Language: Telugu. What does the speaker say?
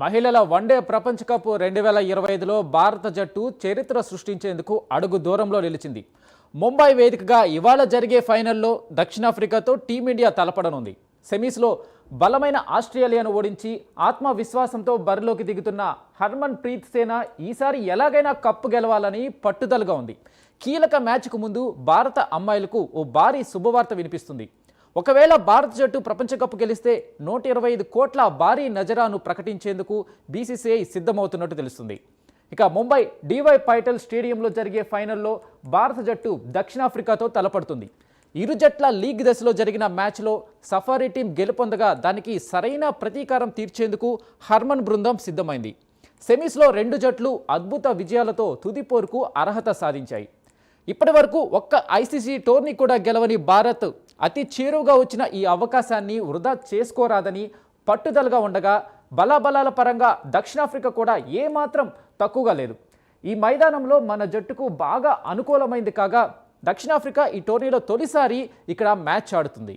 మహిళల వన్డే ప్రపంచ కప్ 2025లో భారత జట్టు చరిత్ర సృష్టించేందుకు అడుగు దూరంలో నిలిచింది. ముంబై వేదికగా ఇవాళ జరిగే ఫైనల్లో దక్షిణాఫ్రికాతో టీమిండియా తలపడనుంది. సెమీస్లో బలమైన ఆస్ట్రేలియాను ఓడించి ఆత్మవిశ్వాసంతో బరిలోకి దిగుతున్న హర్మన్ ప్రీత్ సేన ఈసారి ఎలాగైనా కప్పు గెలవాలని పట్టుదలగా ఉంది. కీలక మ్యాచ్కు ముందు భారత అమ్మాయిలకు ఓ భారీ శుభవార్త వినిపిస్తుంది. ఒకవేళ భారత జట్టు ప్రపంచ కప్ గెలిస్తే 125 కోట్ల భారీ నజరాను ప్రకటించేందుకు బీసీసీఐ సిద్ధమవుతున్నట్టు తెలుస్తుంది. ఇక ముంబై డివై పైటల్ స్టేడియంలో జరిగే ఫైనల్లో భారత జట్టు దక్షిణాఫ్రికాతో తలపడుతుంది. ఇరు జట్ల లీగ్ దశలో జరిగిన మ్యాచ్లో సఫారీ టీం గెలుపొందగా దానికి సరైన ప్రతీకారం తీర్చేందుకు హర్మన్ బృందం సిద్ధమైంది. సెమీస్లో రెండు జట్లు అద్భుత విజయాలతో తుది పోరుకు అర్హత సాధించాయి. ఇప్పటి వరకు ఒక్క ఐసీసీ టోర్నీ కూడా గెలవని భారత్ అతి చేరువుగా వచ్చిన ఈ అవకాశాన్ని వృధా చేసుకోరాదని పట్టుదలగా ఉండగా, బలాబలాల పరంగా దక్షిణాఫ్రికా కూడా ఏమాత్రం తక్కువగా లేదు. ఈ మైదానంలో మన జట్టుకు బాగా అనుకూలమైంది కాగా దక్షిణాఫ్రికా ఈ టోర్నీలో తొలిసారి ఇక్కడ మ్యాచ్ ఆడుతుంది.